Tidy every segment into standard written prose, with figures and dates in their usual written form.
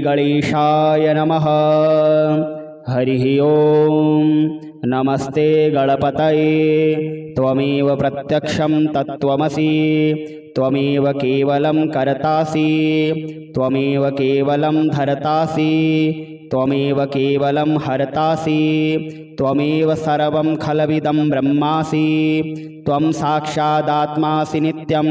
गणेशाय नमः। हरिः ओम। नमस्ते गणपतये। त्वमेव प्रत्यक्षं तत्त्वमसि, त्वमेव केवलं कर्तासि, त्वमेव केवलं धर्तासि, त्वमेव केवलं हर्तासि, त्वमेव सर्वं खलविदं ब्रह्मासि। त्वं साक्षादात्मासि नित्यं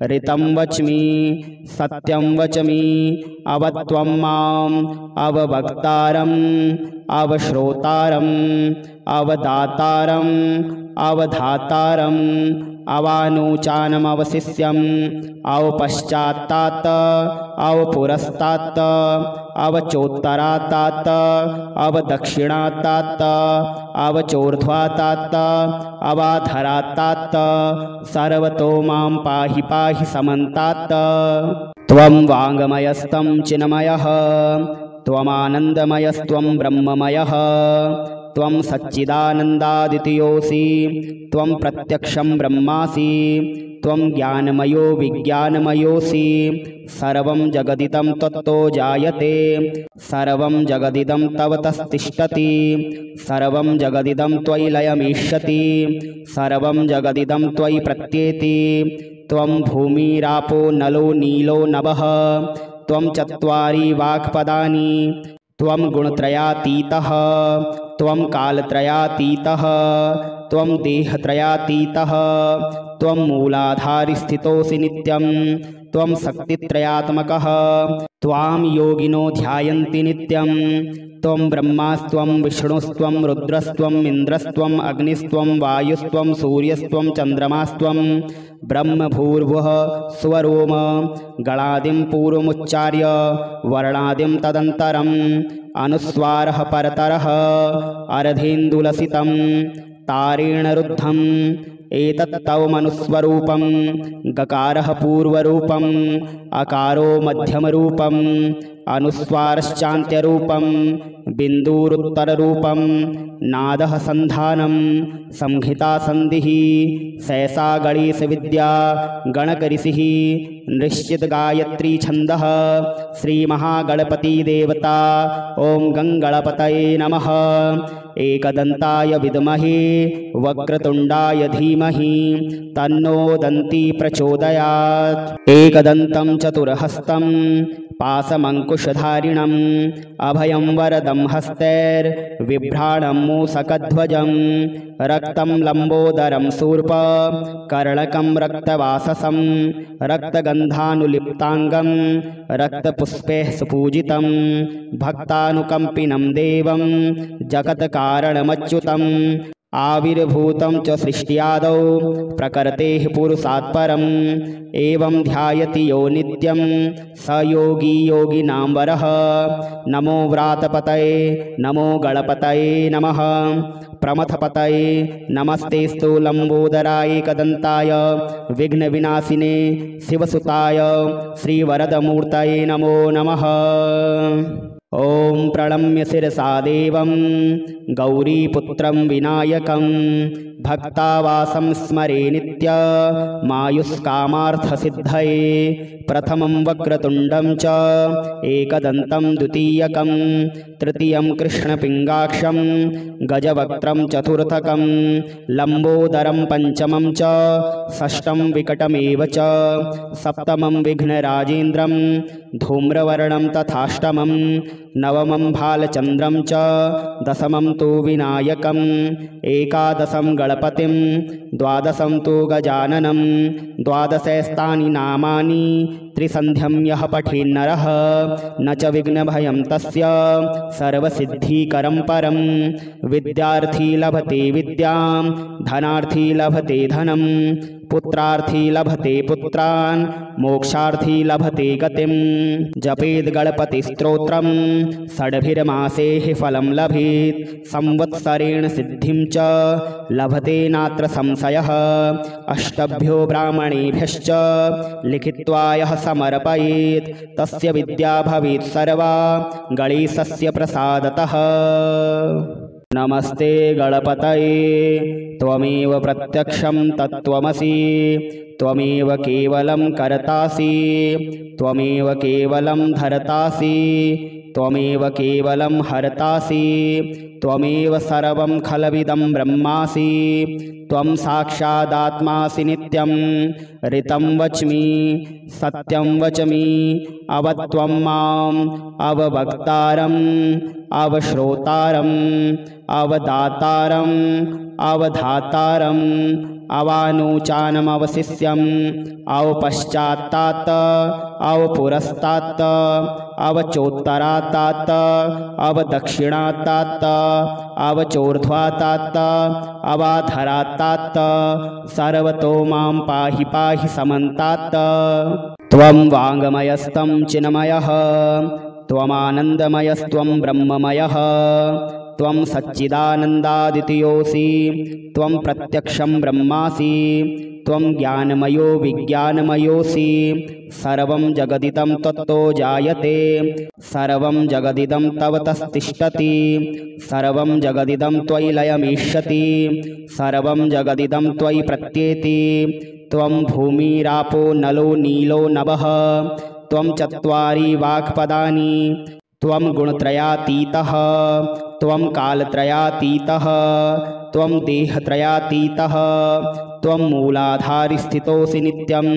ऋतं वच्मि सत्यं वच्मि। अवत्वं माम् अववक्तारम् अवश्रोतारम् अवदातारम् अवधातारम् अवानुचानमवशिष्यम् अवपश्चात्तात् अवपुरस्तात् अवचोत्तरात्तात् अवदक्षिणात्तात् अवचोर्ध्वात्तात् अवाधरात्तात् सर्वतो मां पाहि पाहि समन्तात्। त्वं वाङ्मयस्तं चिन्मयः त्वमानन्दमयस्त्वं ब्रह्ममयः। त्वं सच्चिदानन्दादितयोऽसि, त्वं प्रत्यक्षं ब्रह्मासि, त्वं ज्ञानमयो विज्ञानमयोऽसि। सर्वं जगदिदं त्वत्तो जायते, सर्वं जगदिदं तव तस्तिष्ठति, सर्वं जगदिदं त्वयि लयमिष्यति, सर्वं जगदिदं त्वयि प्रत्येति। त्वं भूमिरापो नलो नीलो नभः, त्वं चत्वारि वाक्पदानि, त्वं गुणत्रयातीतः, त्वं कालत्रयातीतः, त्वं देहत्रयातीतः, त्वं मूलाधारिस्थितोऽसि नित्यं, त्वं शक्तित्रयात्मकः। त्वां योगिनो ध्यायन्ति नित्यं। त्वं ब्रह्मास्त्वं विष्णुस्त्वं रुद्रस्त्वं इन्द्रस्त्वं अग्निस्त्वं वायुस्त्वं सूर्यस्त्वं चन्द्रमास्त्वं। ब्रह्मभूर्भुवः स्वरोम गणादिं पूर्वमुच्चार्य वर्णादिं तदन्तरम् अनुस्वारः परतरः अर्धेन्दुलसितं तारेण रुद्धम्। एतत् तव मनुस्वरूपं गकारः पूर्वरूपम् अकारो मध्यमरूपम् अनुस्वारश्चान्त्यरूपं बिन्दुरुत्तररूपं नादः संधानं संहिता संधिः सहसा गणेशविद्या गणकऋषिः निश्चित गायत्री छन्दः श्रीमहागणपति देवता। ओं गंगणपतये नमः। एकदन्ताय विद्महे वक्रतुण्डाय धीमहि तन्नो दन्ती प्रचोदयात्। एकदन्तं चतुर्हस्तं पाशमङ्कुशधारिणम् अभयं वरदं हस्तैर्बिभ्राणं मूषकध्वजं रक्तं लम्बोदरं शूर्प कर्णकं रक्तवाससं रक्तगन्धानुलिप्ताङ्गं रक्तपुष्पैः सुपूजितं भक्तानुकम्पिनं देवं जगत्कारणमच्युतम् आविर्भूतं च सृष्ट्यादौ प्रकृतेः पुरुषात् परम् एवं ध्यायति यो नित्यं स योगी योगिनां वरः। नमो व्रातपतये नमो गणपतये नमः। प्रमथपतये नमस्तेस्तु लम्बोदराय एकदन्ताय विघ्नविनाशिने शिवसुताय श्रीवरदमूर्तये नमो नमः। ओं प्रणम्य शिरसा देवं गौरीपुत्रं विनायकं भक्तावासं स्मरे नित्य मायुष्कामार्थसिद्धये। प्रथमं वक्रतुण्डं च एकदन्तं द्वितीयकं तृतीयं कृष्णपिङ्गाक्षं गजवक्त्रं चतुर्थकं लम्बोदरं पञ्चमं च षष्ठं विकटमेव च सप्तमं विघ्नराजेन्द्रं धूम्रवर्णं तथाष्टमं नवमं भालचन्द्रं च दशमं तु विनायकम् एकादशं गणपतिं द्वादशं तु गजाननं द्वादशैस्तानि नामानि त्रिसन्ध्यं यः पठेन्नरः न च विघ्नभयं तस्य सर्वसिद्धिकरं परं। विद्यार्थी लभते विद्यां धनार्थी लभते धनं पुत्रार्थी लभते पुत्रान् मोक्षार्थी लभते गतिं। जपेद् गणपतिस्तोत्रं षड्भिर्मासेः फलं लभेत् संवत्सरेण सिद्धिं च लभते नात्र संशयः। अष्टभ्यो ब्राह्मणेभ्यश्च लिखित्वा यः समर्पयेत् तस्य विद्या भवेत् सर्वा गणेशस्य प्रसादतः। नमस्ते गणपतये त्वमेव प्रत्यक्षं तत्त्वमसि त्वमेव केवलं कर्तासि त्वमेव केवलं धर्तासि त्वमेव केवलं हर्तासि त्वमेव सर्वं खलविदं ब्रह्मासि त्वं साक्षादात्मासि नित्यं ऋतं वच्मि सत्यं वच्मि अवत्वं माम् अववक्तारम् अवश्रोतारम् अवदातारम् अवधातारम् अवानोचानमवशिष्यम् अवपश्चात्तात् अवपुरस्तात् अवचोत्तरात्तात् अवदक्षिणात्तात् अवचोर्ध्वात्तात् अवाधरात्तात् सर्वतो मां पाहि पाहि समन्तात्। त्वं वाङ्मयस्तं चिन्मयः त्वमानन्दमयस्त्वं ब्रह्ममयः त्वं सच्चिदानन्दादितयोऽसि त्वं प्रत्यक्षं ब्रह्मासि त्वं ज्ञानमयो विज्ञानमयोऽसि सर्वं जगदिदं त्वत्तो जायते सर्वं जगदिदं तव तस्तिष्ठति सर्वं जगदिदं त्वयि लयमिष्यति सर्वं जगदिदं त्वयि प्रत्येति त्वं भूमिरापो नलो नीलो नभः त्वं चत्वारि वाक्पदानि त्वं गुणत्रयातीतः त्वं कालत्रयातीतः त्वं देहत्रयातीतः त्वं मूलाधारिस्थितोऽसि नित्यं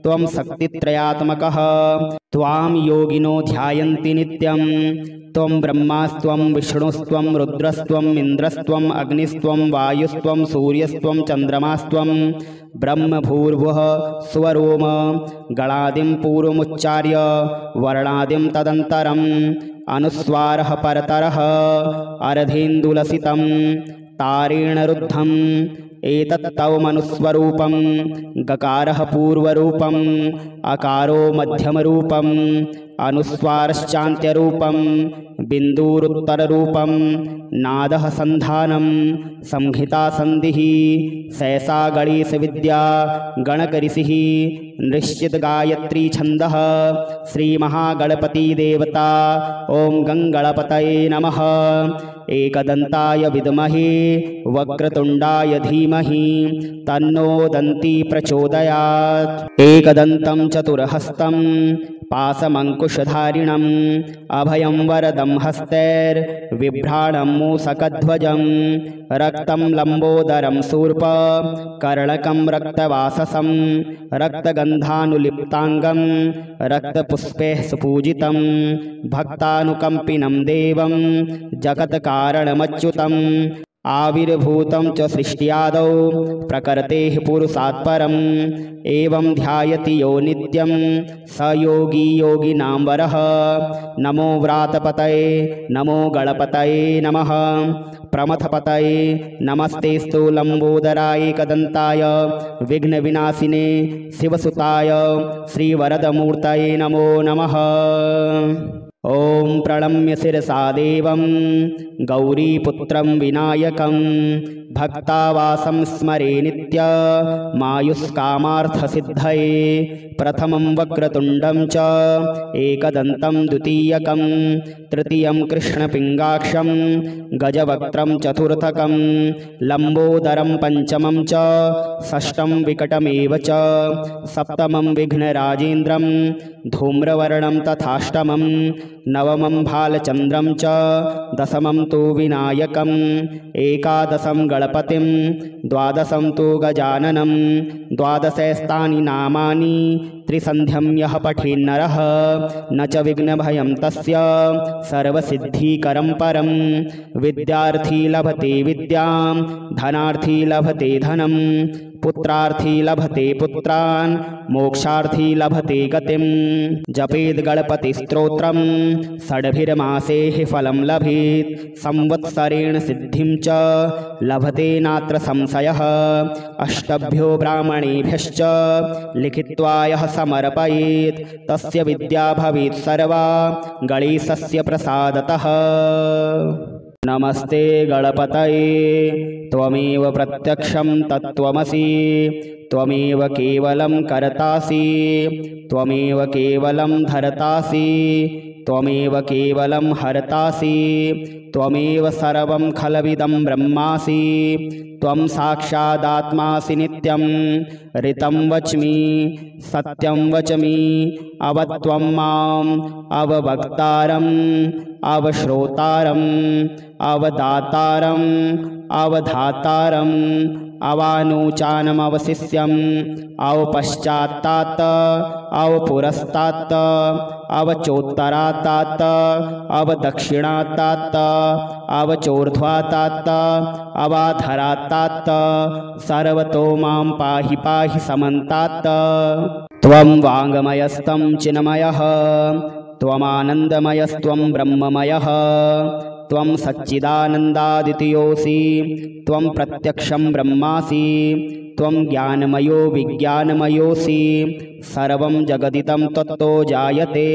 त्वं शक्तित्रयात्मकः त्वां योगिनो ध्यायन्ति नित्यं त्वं ब्रह्मास्त्वं विष्णुस्त्वं रुद्रस्त्वम् इन्द्रस्त्वम् अग्निस्त्वं वायुस्त्वं सूर्यस्त्वं चन्द्रमास्त्वं ब्रह्मभूर्भुवः स्वरोम गणादिं पूर्वमुच्चार्य वर्णादिं तदन्तरम् अनुस्वारः परतरः अर्धेन्दुलसितं तारेण रुद्धम् एतत् तव मनुस्वरूपं गकारः पूर्वरूपम् अकारो मध्यमरूपम् अनुस्वारश्चान्त्यरूपं बिन्दुरुत्तररूपं नादः सन्धानं संहिता संधिः सहसा गणेशविद्या गणकऋषिः निश्चित गायत्री छन्दः श्रीमहागणपतिदेवता ॐ गङ्गणपतये नमः। एकदन्ताय विद्महे वक्रतुण्डाय धीमहि तन्नो दन्ती प्रचोदयात्। एकदन्तं चतुर्हस्तं पाशमङ्कुशधारिणम् अभयं वरदं हस्तैर्बिभ्राणं मूषकध्वजं रक्तं लम्बोदरं शूर्प कर्णकं रक्तवाससं रक्तगन्धानुलिप्ताङ्गं रक्तपुष्पैः सुपूजितं भक्तानुकम्पिनं देवं जगत्कारणमच्युतम् आविर्भूतं च सृष्ट्यादौ प्रकृतेः पुरुषात् परम् एवं ध्यायति यो नित्यं स योगी योगिनां वरः। नमो व्रातपतये नमो गणपतये नमः। प्रमथपतये नमस्तेस्तु लम्बोदराय एकदन्ताय विघ्नविनाशिने शिवसुताय श्रीवरदमूर्तये नमो नमः। ॐ प्रणम्य शिरसा देवं गौरीपुत्रं विनायकं भक्तावासं स्मरे नित्य मायुष्कामार्थसिद्धये। प्रथमं वक्रतुण्डं च एकदन्तं द्वितीयकं तृतीयं कृष्णपिङ्गाक्षं गजवक्त्रं चतुर्थकं लम्बोदरं पञ्चमं च षष्ठं विकटमेव च सप्तमं विघ्नराजेन्द्रं धूम्रवर्णं तथाष्टमं नवमं भालचन्द्रं च दशमं तु विनायकम् एकादशं गणपतिं द्वादशं तु गजाननं द्वादशैस्तानि नामानि त्रिसन्ध्यं यः पठेन्नरः न च विघ्नभयं तस्य सर्वसिद्धिकरं परं। विद्यार्थी लभते विद्यां धनार्थी लभते धनं पुत्रार्थी लभते पुत्रान् मोक्षार्थी लभते गतिं। जपेद् गणपतिस्तोत्रं षड्भिर्मासेः फलं लभेत् संवत्सरेण सिद्धिं च लभते नात्र संशयः। अष्टभ्यो ब्राह्मणेभ्यश्च लिखित्वा यः समर्पयेत् तस्य विद्या भवेत् सर्वा गणेशस्य प्रसादतः। नमस्ते गणपतये त्वमेव प्रत्यक्षं तत्त्वमसि त्वमेव केवलं कर्तासि त्वमेव केवलं धर्तासि त्वमेव केवलं हर्तासि त्वमेव सर्वं खलविदं ब्रह्मासि त्वं साक्षादात्मासि नित्यं ऋतं वच्मि सत्यं वच्मि अवत्वं माम् अववक्तारम् अवश्रोतारम् अवदातारम् अवधातारम् अवानुचानमवशिष्यम् अवपश्चात्तात् अवपुरस्तात् अवचोत्तरात्तात् अवदक्षिणात्तात् अवचोर्ध्वात्तात् अवाधरात्तात् सर्वतो मां पाहि पाहि समन्तात्। त्वं वाङ्मयस्तं चिन्मयः त्वमानन्दमयस्त्वं ब्रह्ममयः त्वं सच्चिदानन्दादितयोऽसि त्वं प्रत्यक्षं ब्रह्मासि त्वं ज्ञानमयो विज्ञानमयोऽसि सर्वं जगदिदं त्वत्तो जायते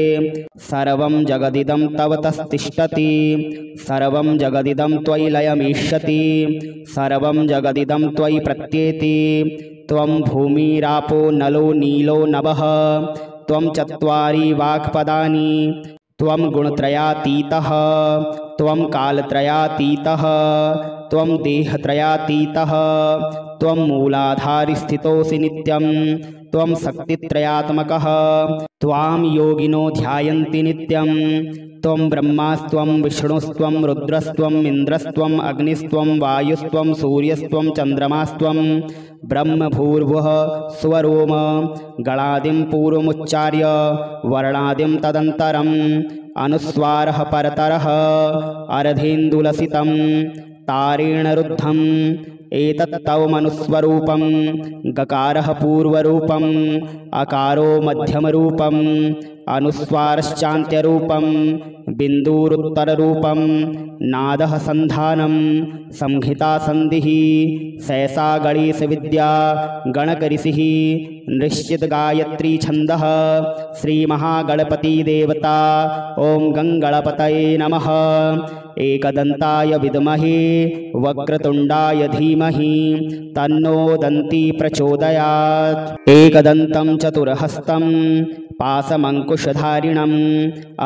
सर्वं जगदिदं तव तस्तिष्ठति सर्वं जगदिदं त्वयि लयमीष्यति सर्वं जगदिदं त्वयि प्रत्येति त्वं भूमिरापो नलो नीलो नभः त्वं चत्वारि वाक्पदानि त्वं गुणत्रयातीतः त्वं कालत्रयातीतः त्वं देहत्रयातीतः त्वं मूलाधारिस्थितोऽसि नित्यं त्वं शक्तित्रयात्मकः त्वां योगिनो ध्यायन्ति नित्यं त्वं ब्रह्मास्त्वं विष्णुस्त्वं रुद्रस्त्वम् इन्द्रस्त्वम् अग्निस्त्वं वायुस्त्वं सूर्यस्त्वं चन्द्रमास्त्वं ब्रह्मभूर्भुवः स्वरोम गणादिं पूर्वमुच्चार्य वर्णादिं तदन्तरम् अनुस्वारः परतरः अर्धेन्दुलसितं तारेण रुद्धम् एतत्तव मनुस्वरूपं गकारः पूर्वरूपम् अकारो मध्यमरूपम् अनुस्वारश्चान्त्यरूपं बिन्दुरुत्तररूपं नादः सन्धानं संहिता संधिः सहसा गणेशविद्या गणकऋषिः निश्चित गायत्री छन्दः श्रीमहागणपतिदेवता ॐ गङ्गणपतये नमः। एकदन्ताय विद्महे वक्रतुण्डाय धीमहि तन्नो दन्ती प्रचोदयात्। एकदन्तं चतुर्हस्तं पाशमङ्कुशधारिणम्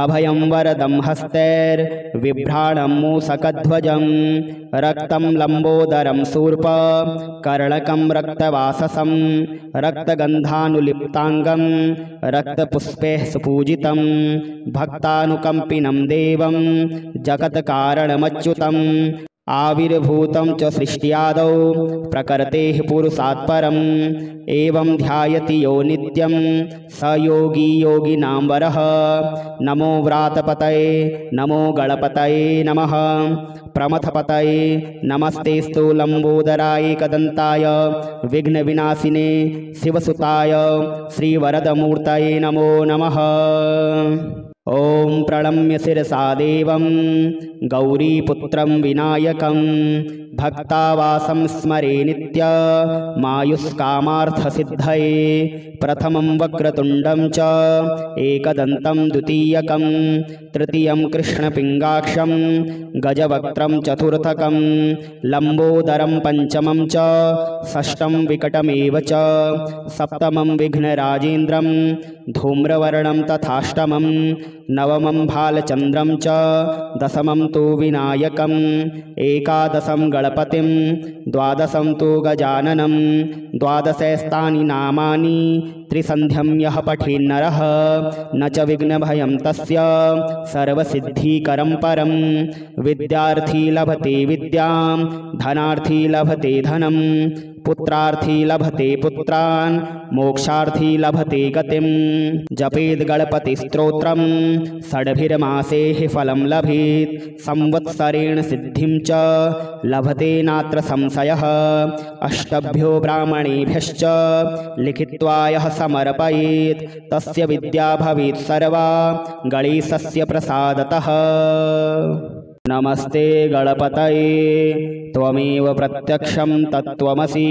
अभयं वरदं हस्तैर्बिभ्राणं मूषकध्वजं रक्तं लम्बोदरं शूर्प कर्णकं रक्तवाससं रक्तगन्धानुलिप्ताङ्गं रक्तपुष्पैः सुपूजितं भक्तानुकम्पिनं देवं जगत्कारणमच्युतम् आविर्भूतं च सृष्ट्यादौ प्रकृतेः पुरुषात् परम् एवं ध्यायति यो नित्यं स योगी योगिनां वरः। नमो व्रातपतये नमो गणपतये नमः। प्रमथपतये नमस्तेस्तु लम्बोदराय एकदन्ताय विघ्नविनाशिने शिवसुताय श्रीवरदमूर्तये नमो नमः। ॐ प्रणम्य शिरसा देवं गौरीपुत्रं विनायकं भक्तावासं स्मरे नित्यमायुष्कामार्थसिद्धये प्रथमं वक्रतुण्डं च एकदन्तं द्वितीयकं तृतीयं कृष्णपिङ्गाक्षं गजवक्त्रं चतुर्थकं लम्बोदरं पञ्चमं च षष्ठं विकटमेव च सप्तमं विघ्नराजेन्द्रं धूम्रवर्णं तथाष्टमं नवमं भालचन्द्रं च दशमं तु विनायकम् एकादशं गणपतिं द्वादशं तु गजाननं द्वादशैस्तानि नामानि त्रिसन्ध्यं यः पठेन्नरः न च विघ्नभयं तस्य सर्वसिद्धिकरं परं। विद्यार्थी लभते विद्यां धनार्थी लभते धनं पुत्रार्थी लभते पुत्रान् मोक्षार्थी लभते गतिं। जपेद् गणपतिस्तोत्रं षड्भिर्मासेः फलं लभेत् संवत्सरेण सिद्धिं च लभते नात्र संशयः। अष्टभ्यो ब्राह्मणेभ्यश्च लिखित्वा यः समर्पयेत् तस्य विद्या भवेत् सर्वा गणेशस्य प्रसादतः। नमस्ते गणपतये त्वमेव प्रत्यक्षं तत्त्वमसि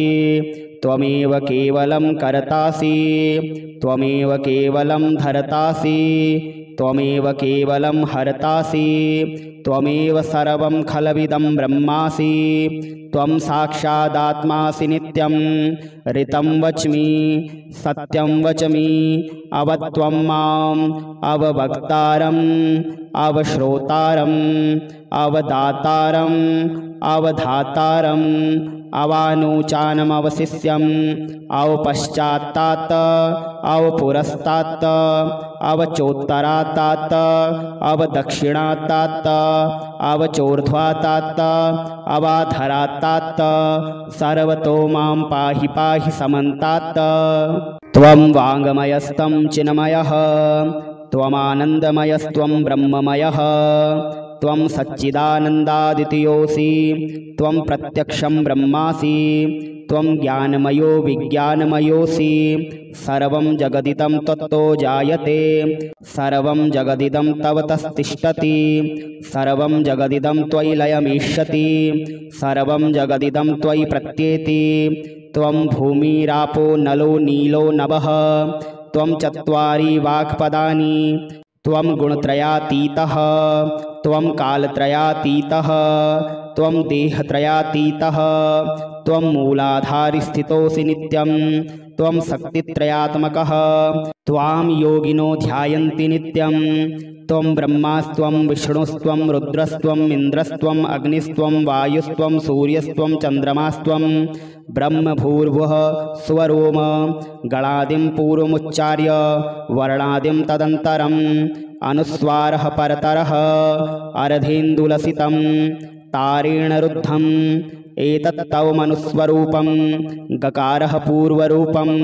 त्वमेव केवलं कर्तासि त्वमेव केवलं धर्तासि त्वमेव केवलं हर्तासि त्वमेव सर्वं खलविदं ब्रह्मासि त्वं साक्षादात्मासि नित्यं ऋतं वच्मि सत्यं वच्मि अवत्वं माम् अववक्तारम् अवश्रोतारम् अवदातारम् अवधातारम् अवानूचानमवशिष्यम् अवपश्चात्तात् अवपुरस्तात् अवचोत्तरात्तात् अवदक्षिणात्तात् अवचोर्ध्वात्तात् अवाधरात्तात् सर्वतो मां पाहि पाहि समन्तात्। त्वं वाङ्मयस्तं चिन्मयः त्वमानन्दमयस्त्वं ब्रह्ममयः त्वं सच्चिदानन्दादितयोऽसि त्वं प्रत्यक्षं ब्रह्मासि त्वं ज्ञानमयो विज्ञानमयोऽसि सर्वं जगदिदं त्वत्तो जायते सर्वं जगदिदं तव तस्तिष्ठति सर्वं जगदिदं त्वयि लयमिष्यति सर्वं जगदिदं त्वयि प्रत्येति। त्वं भूमिरापो नलो नीलो नभः त्वं चत्वारि वाक्पदानि त्वं गुणत्रयातीतः त्वं कालत्रयातीतः त्वं देहत्रयातीतः त्वं मूलाधारिस्थितोऽसि नित्यं त्वं शक्तित्रयात्मकः त्वां योगिनो ध्यायन्ति नित्यं त्वं ब्रह्मास्त्वं विष्णुस्त्वं रुद्रस्त्वं इन्द्रस्त्वं अग्निस्त्वं वायुस्त्वं सूर्यस्त्वं चन्द्रमास्त्वं ब्रह्मभूर्भुवः स्वरोम गणादिं पूर्वमुच्चार्य वर्णादिं तदन्तरम् अनुस्वारः परतरः अर्धेन्दुलसितं तारेण रुद्धम् एतत् तव मनुस्वरूपं गकारः पूर्वरूपम्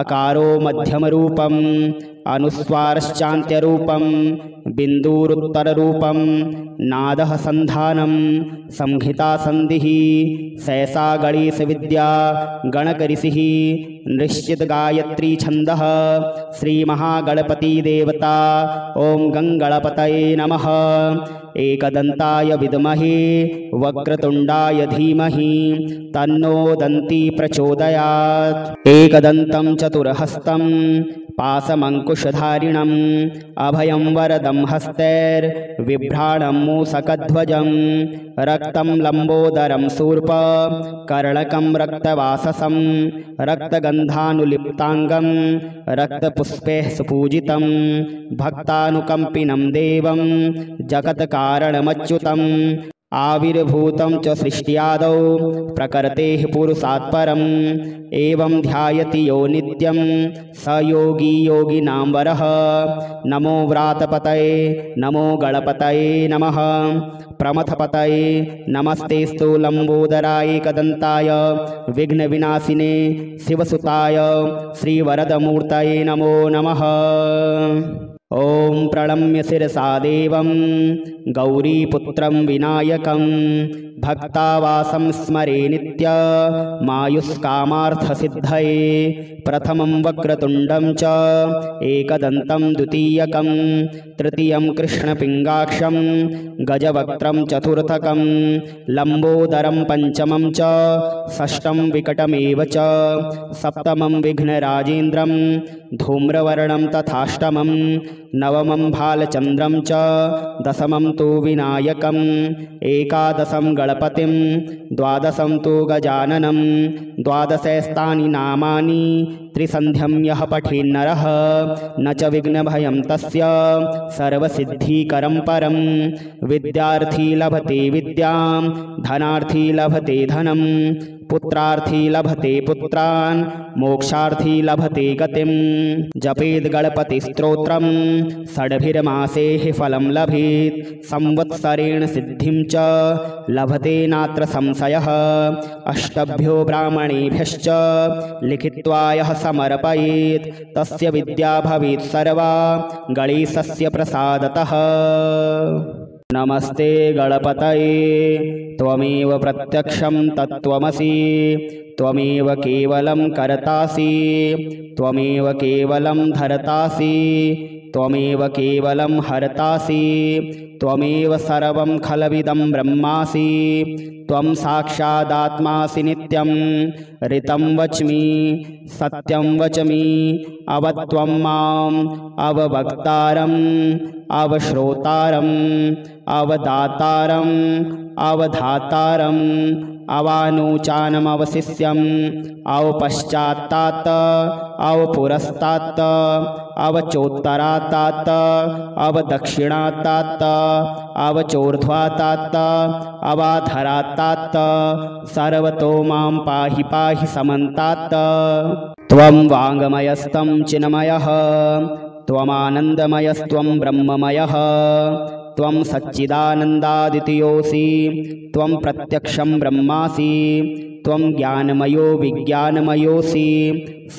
अकारो मध्यमरूपम् अनुस्वारश्चान्त्यरूपं बिन्दुरुत्तररूपं नादः सन्धानं संहिता संधिः सहसा गणेशविद्या गणकऋषिः निश्चित गायत्री छन्दः श्रीमहागणपतिदेवता ॐ गङ्गणपतये नमः। एकदन्ताय विद्महे वक्रतुण्डाय धीमहि तन्नो दन्ती प्रचोदयात्। एकदन्तं चतुर्हस्तं पाशमङ्कुशधारिणम् अभयं वरदं हस्तैर्बिभ्राणं मूषकध्वजं रक्तं लम्बोदरं शूर्प कर्णकं रक्तवाससं रक्तगन्धानुलिप्ताङ्गं रक्तपुष्पैः सुपूजितं भक्तानुकम्पिनं देवं जगत्कारणमच्युतम् आविर्भूतं च सृष्ट्यादौ प्रकृतेः पुरुषात् परम् एवं ध्यायति यो नित्यं स योगी योगिनां वरः। नमो व्रातपतये नमो गणपतये नमः। प्रमथपतये नमस्तेस्तु लम्बोदराय एकदन्ताय विघ्नविनाशिने शिवसुताय श्रीवरदमूर्तये नमो नमः। ॐ प्रणम्य शिरसा देवं गौरीपुत्रं विनायकं भक्तावासं स्मरे नित्य मायुष्कामार्थसिद्धये। प्रथमं वक्रतुण्डं च एकदन्तं द्वितीयकं तृतीयं कृष्णपिङ्गाक्षं गजवक्त्रं चतुर्थकं लम्बोदरं पञ्चमं च षष्ठं विकटमेव च सप्तमं विघ्नराजेन्द्रं धूम्रवर्णं तथाष्टमं नवमं भालचन्द्रं च दशमं तु विनायकम् एकादशं गणपतिं द्वादशं तु गजाननं द्वादशैस्तानि नामानि त्रिसन्ध्यं यः पठेन्नरः न च विघ्नभयं तस्य सर्वसिद्धिकरं परं। विद्यार्थी लभते विद्यां धनार्थी लभते धनं पुत्रार्थी लभते पुत्रान् मोक्षार्थी लभते गतिं। जपेद् गणपतिस्तोत्रं षड्भिर्मासेः फलं लभेत् संवत्सरेण सिद्धिं च लभते नात्र संशयः। अष्टभ्यो ब्राह्मणेभ्यश्च लिखित्वा यः समर्पयेत् तस्य विद्या भवेत् सर्वा गणेशस्य प्रसादतः। नमस्ते गणपतये त्वमेव प्रत्यक्षं तत्त्वमसि त्वमेव केवलं कर्तासि त्वमेव केवलं धर्तासि त्वमेव केवलं हर्तासि त्वमेव सर्वं खलविदं ब्रह्मासि त्वं साक्षादात्मासि नित्यं ऋतं वच्मि सत्यं वच्मि अवत्वं माम् अववक्तारम् अवश्रोतारम् अवदातारम् अवधातारम् अवानूचानमवशिष्यम् अवपश्चात्तात् अवपुरस्तात् अवचोत्तरात्तात् अवदक्षिणात्तात् अवचोर्ध्वात्तात् अवाधरात्तात् सर्वतो मां पाहि पाहि समन्तात्। त्वं वाङ्मयस्तं चिन्मयः त्वमानन्दमयस्त्वं ब्रह्ममयः त्वं सच्चिदानन्दादितयोऽसि त्वं प्रत्यक्षं ब्रह्मासि त्वं ज्ञानमयो विज्ञानमयोऽसि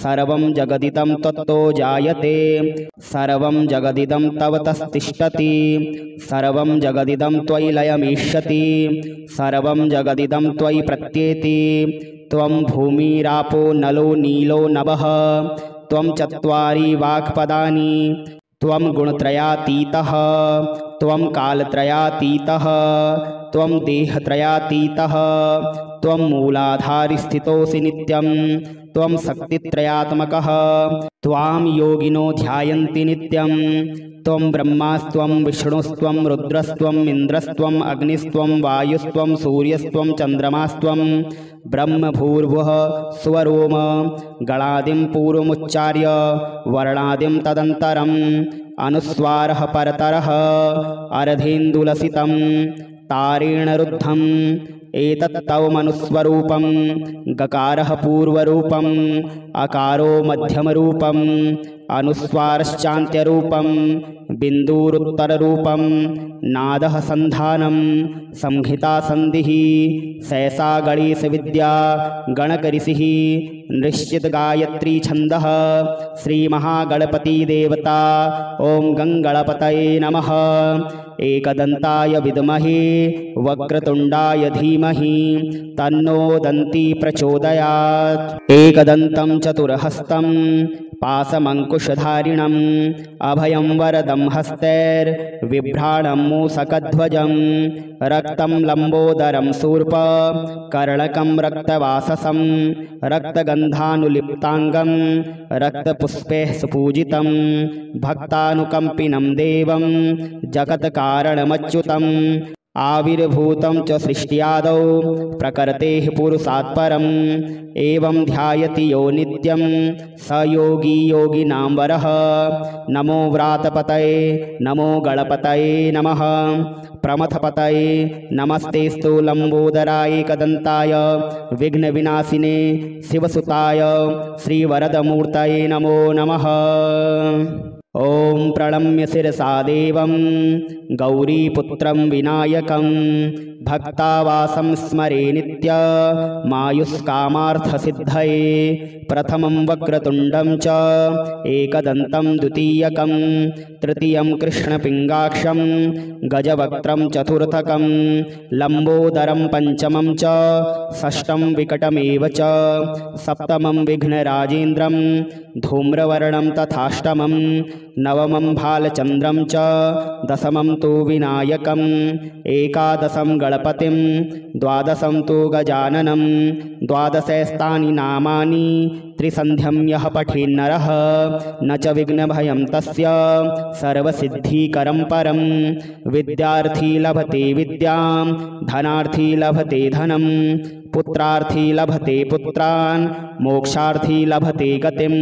सर्वं जगदिदं त्वत्तो जायते सर्वं जगदिदं तव तस्तिष्ठति सर्वं जगदिदं त्वयि लयमिष्यति सर्वं जगदिदं त्वयि प्रत्येति। त्वं भूमिरापो नलो नीलो नभः त्वं चत्वारि वाक्पदानि त्वं गुणत्रयातीतः त्वं कालत्रयातीतः त्वं देहत्रयातीतः त्वं मूलाधारिस्थितोऽसि नित्यं त्वं शक्तित्रयात्मकः त्वां योगिनो ध्यायन्ति नित्यं त्वं ब्रह्मास्त्वं विष्णुस्त्वं रुद्रस्त्वं इन्द्रस्त्वं अग्निस्त्वं वायुस्त्वं सूर्यस्त्वं चन्द्रमास्त्वं ब्रह्मभूर्भुवः स्वरोम गणादिं पूर्वमुच्चार्य वर्णादिं तदन्तरम् अनुस्वारः परतरः अर्धेन्दुलसितं तारेण रुद्धम् एतत् तव मनुस्वरूपं गकारः पूर्वरूपम् अकारो मध्यमरूपम् अनुस्वारश्चान्त्यरूपं बिन्दुरुत्तररूपं नादः सन्धानं संहिता संधिः सहसा गणेशविद्या गणकऋषिः निश्चित गायत्री छन्दः श्रीमहागणपतिदेवता ॐ गङ्गणपतये नमः। एकदन्ताय विद्महे वक्रतुण्डाय धीमहि तन्नो दन्ती प्रचोदयात्। एकदन्तं चतुर्हस्तं पाशमङ्कुशधारिणम् अभयं वरदं हस्तैर्बिभ्राणं मूषकध्वजं रक्तं लम्बोदरं शूर्प कर्णकं रक्तवाससं रक्तगन्धानुलिप्ताङ्गं रक्तपुष्पैः सुपूजितं भक्तानुकम्पिनं देवं जगत्कारणमच्युतम् आविर्भूतं च सृष्ट्यादौ प्रकृतेः पुरुषात् परम् एवं ध्यायति यो नित्यं स योगी योगिनां वरः। नमो व्रातपतये नमो गणपतये नमः। प्रमथपतये नमस्तेस्तु लम्बोदराय एकदन्ताय विघ्नविनाशिने शिवसुताय श्रीवरदमूर्तये नमो नमः। ॐ प्रणम्य शिरसा देवं गौरीपुत्रं विनायकं भक्तावासं स्मरे नित्य मायुष्कामार्थसिद्धये। प्रथमं वक्रतुण्डं च एकदन्तं द्वितीयकं तृतीयं कृष्णपिङ्गाक्षं गजवक्त्रं चतुर्थकं लम्बोदरं पञ्चमं च षष्ठं विकटमेव च सप्तमं विघ्नराजेन्द्रं धूम्रवर्णं तथाष्टमं नवमं भालचन्द्रं च दशमं तु विनायकम् एकादशं गणपतिं द्वादशं तु गजाननं द्वादशैस्तानि नामानि त्रिसन्ध्यं यः पठेन्नरः न च विघ्नभयं तस्य सर्वसिद्धिकरं परं। विद्यार्थी लभते विद्यां धनार्थी लभते धनं पुत्रार्थी लभते पुत्रान् मोक्षार्थी लभते गतिं।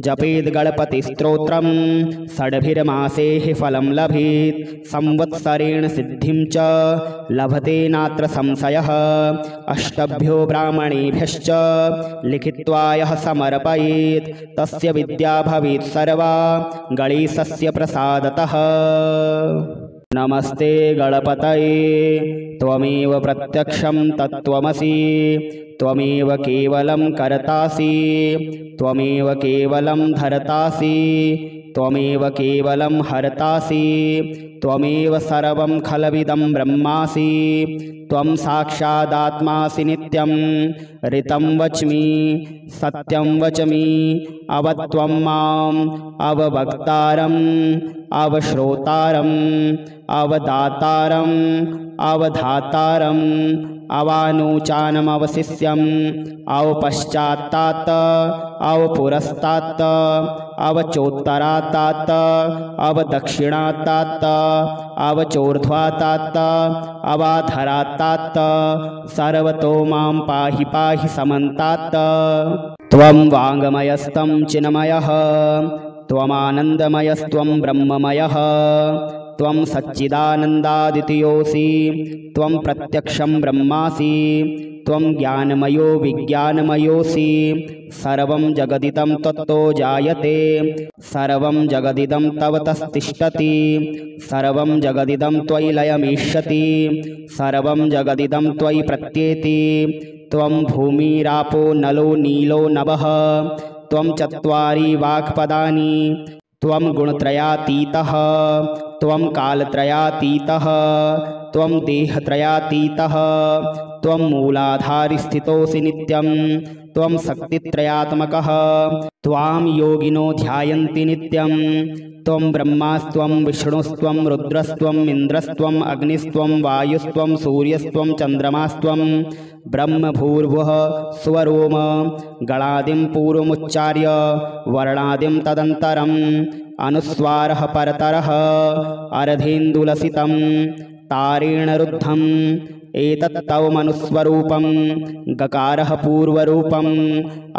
जपेद गणपतिस्तोत्रं षड्भिर्मासेः फलं लभेत् संवत्सरेण सिद्धिं च लभते नात्र संशयः। अष्टभ्यो ब्राह्मणेभ्यश्च लिखित्वा यः समर्पयेत् तस्य विद्या भवेत् सर्वा गणेशस्य प्रसादतः। नमस्ते गणपतये त्वमेव प्रत्यक्षं तत्त्वमसि त्वमेव केवलं कर्तासि त्वमेव केवलं धर्तासि त्वमेव केवलं हर्तासि त्वमेव सर्वं खलविदं ब्रह्मासि त्वं साक्षादात्मासि नित्यं ऋतं वच्मि सत्यं वच्मि अवत्वं माम् अववक्तारम् अवश्रोतारम् अवदातारम् अवधातारम् अवानूचानमवशिष्यम् अवपश्चात्तात् अवपुरस्तात् अवचोत्तरात्तात् अवदक्षिणात्तात् अवचोर्ध्वातात्त अवाधरात्तात्त सर्वतो मां पाहि पाहि समन्तात्त। त्वं वाङ्मयस्तं चिन्मयः त्वमानन्दमयस्त्वं ब्रह्ममयः त्वं सच्चिदानन्दादितयोऽसि त्वं प्रत्यक्षं ब्रह्मासि त्वं ज्ञानमयो विज्ञानमयोऽसि। सर्वं जगदिदं त्वत्तो जायते सर्वं जगदिदं तव तस्तिष्ठति सर्वं जगदिदं त्वयि लयमिष्यति सर्वं जगदिदं त्वयि प्रत्येति। त्वं भूमिरापो नलो नीलो नभः त्वं चत्वारि वाक्पदानि त्वं गुणत्रयातीतः त्वं कालत्रयातीतः त्वं देहत्रयातीतः त्वं मूलाधारिस्थितोऽसि नित्यं त्वं शक्तित्रयात्मकः त्वां योगिनो ध्यायन्ति नित्यं। त्वं ब्रह्मास्त्वं विष्णुस्त्वं रुद्रस्त्वम् इन्द्रस्त्वम् अग्निस्त्वं वायुस्त्वं सूर्यस्त्वं चन्द्रमास्त्वं ब्रह्मभूर्भुवः स्वरोम गणादिं पूर्वमुच्चार्य वर्णादिं तदन्तरम् अनुस्वारः परतरः अर्धेन्दुलसितं तारेण रुद्धम् एतत् तव मनुस्वरूपं गकारः पूर्वरूपम्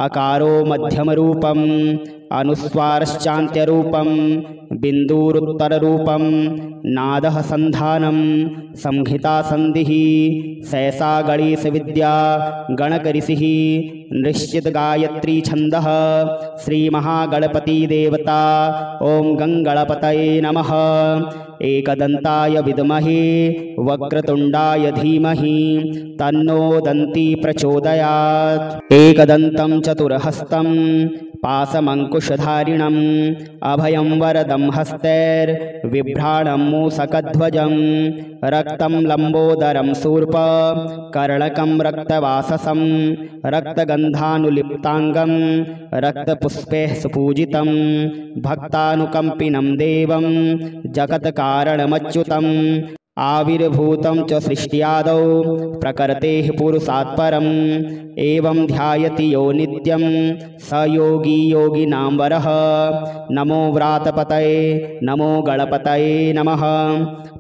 अकारो मध्यमरूपम् अनुस्वारश्चान्त्यरूपं बिन्दुरुत्तररूपं नादः संधानं संहिता संधिः सहसा गणेशविद्या गणकऋषिः निश्चित गायत्री छन्दः श्रीमहागणपति देवता। ओं गंगणपतये नमः। एकदन्ताय विद्महे वक्रतुण्डाय धीमहि तन्नो दन्ती प्रचोदयात्। एकदन्तं चतुर्हस्तं पाशमङ्कुशधारिणम् अभयं वरदं हस्तैर्बिभ्राणं मूषकध्वजं रक्तं लम्बोदरं शूर्प कर्णकं रक्तवाससं रक्तगन्धानुलिप्ताङ्गं रक्तपुष्पैः सुपूजितं भक्तानुकम्पिनं देवं जगत्कारणमच्युतम् आविर्भूतं च सृष्ट्यादौ प्रकृतेः पुरुषात् परम् एवं ध्यायति यो नित्यं स योगी योगिनां वरः। नमो व्रातपतये नमो गणपतये नमः।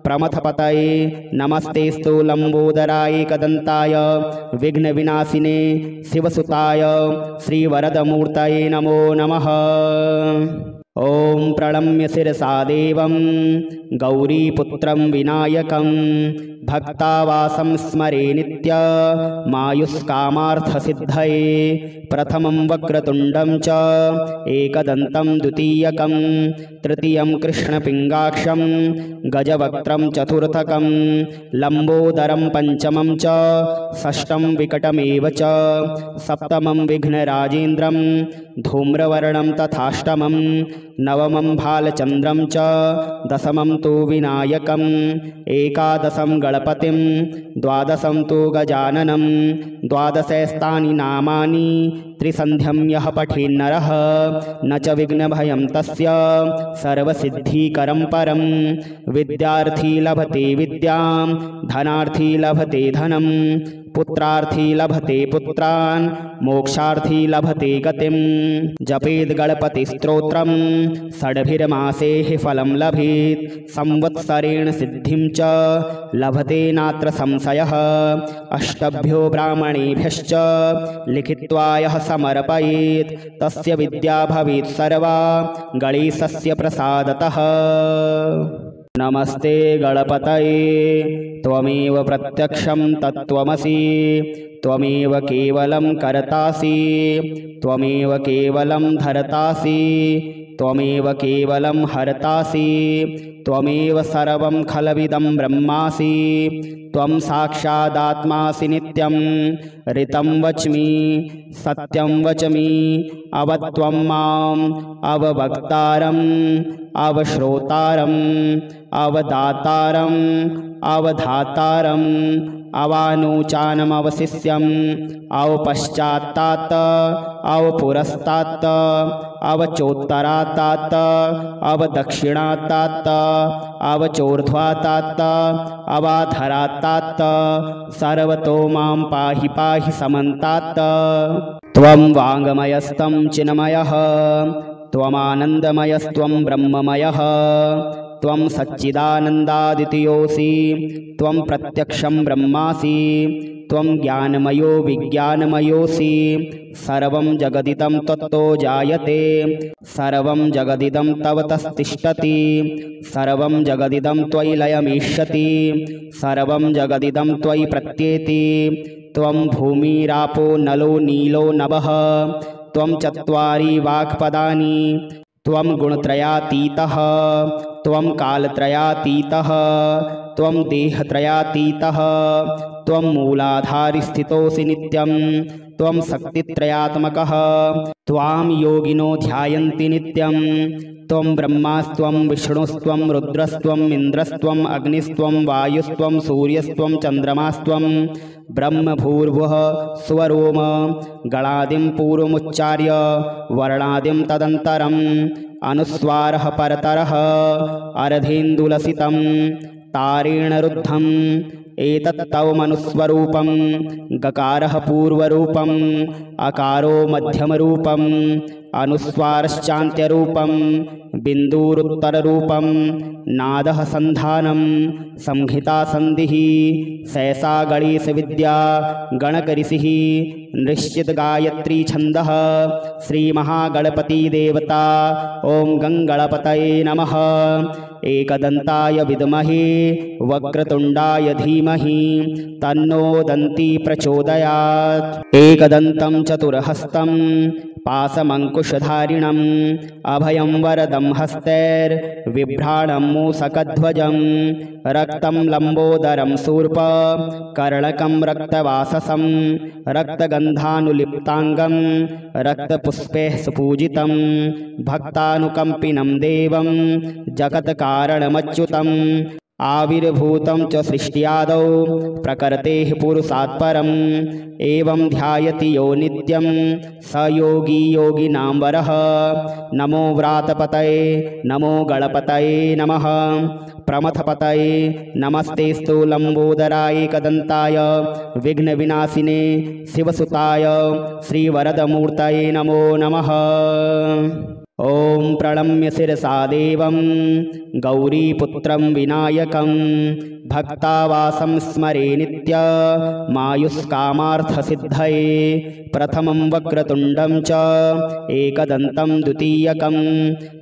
प्रमथपतये नमस्तेस्तु लम्बोदराय एकदन्ताय विघ्नविनाशिने शिवसुताय श्रीवरदमूर्तये नमो नमः। ओं प्रणम्य शिरसा देवं गौरीपुत्रं विनायकं भक्तावासं स्मरे नित्य मायुष्कामार्थसिद्धये। प्रथमं वक्रतुण्डं च एकदन्तं द्वितीयकं तृतीयं कृष्णपिङ्गाक्षं गजवक्त्रं चतुर्थकं लम्बोदरं पञ्चमं च षष्ठं विकटमेव च सप्तमं विघ्नराजेन्द्रं धूम्रवर्णं तथाष्टमं नवमं भालचन्द्रं च दशमं तु विनायकम् एकादशं गणपतिं द्वादशं तु गजाननं द्वादशैस्तानि नामानि त्रिसन्ध्यं यः पठेन्नरः न च विघ्नभयं तस्य सर्वसिद्धिकरं परं। विद्यार्थी लभते विद्यां धनार्थी लभते धनं पुत्रार्थी लभते पुत्रान् मोक्षार्थी लभते गतिं। जपेद् गणपतिस्तोत्रं षड्भिर्मासेः फलं लभेत् संवत्सरेण सिद्धिं च लभते नात्र संशयः। अष्टभ्यो ब्राह्मणेभ्यश्च लिखित्वा यः समर्पयेत् तस्य विद्या भवेत् सर्वा गणेशस्य प्रसादतः। नमस्ते गणपतये त्वमेव प्रत्यक्षं तत्त्वमसि त्वमेव केवलं कर्तासि त्वमेव केवलं धर्तासि त्वमेव केवलं हर्तासि त्वमेव सर्वं खलविदं ब्रह्मासि। त्वं साक्षादात्मासि नित्यं ऋतं वच्मि सत्यं वच्मि अवत्वं माम् अववक्तारम् अवश्रोतारम् अवदातारम् अवधातारम् अवानुचानमवशिष्यम् अवपश्चात्तात् अवपुरस्तात् अवचोत्तरात्तात् अवदक्षिणात्तात् अवचोर्ध्वात्तात् अवाधरात्तात् सर्वतो मां पाहि पाहि समन्तात्। त्वं वाङ्मयस्तं चिन्मयः त्वमानन्दमयस्त्वं ब्रह्ममयः त्वं सच्चिदानन्दादितयोऽसि त्वं प्रत्यक्षं ब्रह्मासि त्वं ज्ञानमयो विज्ञानमयोऽसि सर्वं जगदिदं त्वत्तो जायते सर्वं जगदिदं तव तस्तिष्ठति सर्वं जगदिदं त्वयि लयमीष्यति सर्वं जगदिदं त्वयि प्रत्येति त्वं भूमिरापो नलो नीलो नभः त्वं चत्वारि वाक्पदानि त्वं गुणत्रयातीतः त्वं कालत्रयातीतः त्वं देहत्रयातीतः त्वं मूलाधारिस्थितोऽसि नित्यं त्वं शक्तित्रयात्मकः त्वां योगिनो ध्यायन्ति नित्यं त्वं ब्रह्मास्त्वं विष्णुस्त्वं रुद्रस्त्वम् इन्द्रस्त्वम् अग्निस्त्वं वायुस्त्वं सूर्यस्त्वं चन्द्रमास्त्वं ब्रह्मभूर्भुवः स्वरोम गणादिं पूर्वमुच्चार्य वर्णादिं तदन्तरम् अनुस्वारः परतरः अर्धेन्दुलसितं तारेण रुद्धम् एतत्तव मनुस्वरूपं गकारः पूर्वरूपम् अकारो मध्यमरूपम् अनुस्वारश्चान्त्यरूपं बिन्दुरुत्तररूपं नादः सन्धानं संहिता सन्धिः सहसा गणेशविद्या गणकऋषिः निश्चित गायत्री छन्दः श्रीमहागणपतिदेवता ॐ गङ्गणपतये नमः एकदन्ताय विद्महे वक्रतुण्डाय धीमहि तन्नो दन्ती प्रचोदयात् एकदन्तं चतुर्हस्तं पाशमङ्कुशधारिणम् अभयं वरदं हस्तैर्बिभ्राणं मूषकध्वजं रक्तं लम्बोदरं शूर्पकर्णकं रक्तवाससं रक्तगन्धानुलिप्ताङ्गं रक्तपुष्पैः सुपूजितं भक्तानुकम्पिनं देवं जगत्कारणमच्युतम् आविर्भूतं च सृष्ट्यादौ प्रकृतेः पुरुषात् परम् एवं ध्यायति यो नित्यं स योगी योगिनां वरः नमो व्रातपतये नमो गणपतये नमः प्रमथपतये नमस्तेस्तु लम्बोदराय एकदन्ताय विघ्नविनाशिने शिवसुताय श्रीवरदमूर्तये नमो नमः ॐ प्रणम्य शिरसा देवं गौरीपुत्रं विनायकं भक्तावासं स्मरे नित्यमायुष्कामार्थसिद्धये प्रथमं वक्रतुण्डं च एकदन्तं द्वितीयकं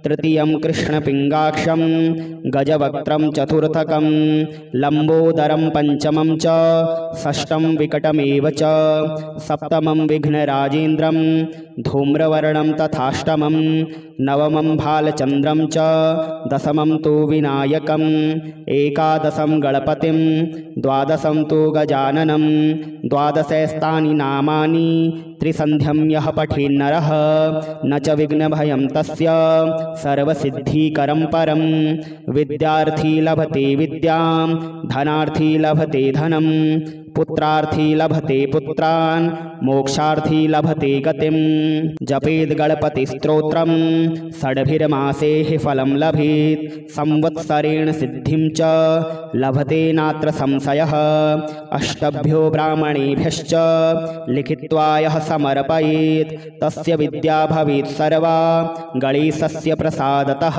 तृतीयं कृष्णपिङ्गाक्षं गजवक्त्रं चतुर्थकं लम्बोदरं पञ्चमं च षष्ठं विकटमेव च सप्तमं विघ्नराजेन्द्रं धूम्रवर्णं तथाष्टमं नवमं भालचन्द्रं च दशमं तु विनायकम् एकादशं गणपतिं द्वादशं तु गजाननं द्वादशैस्तानि नामानि त्रिसन्ध्यं यः पठेन्नरः न च विघ्नभयं तस्य सर्वसिद्धिकरं परं विद्यार्थी लभते विद्यां धनार्थी लभते धनं पुत्रार्थी लभते पुत्रान् मोक्षार्थी लभते गतिं जपेद् गणपतिस्तोत्रं षड्भिर्मासेः फलं लभेत् संवत्सरेण सिद्धिं च लभते नात्र संशयः अष्टभ्यो ब्राह्मणेभ्यश्च लिखित्वा यः समर्पयेत् तस्य विद्या भवेत् सर्वा गणेशस्य प्रसादतः।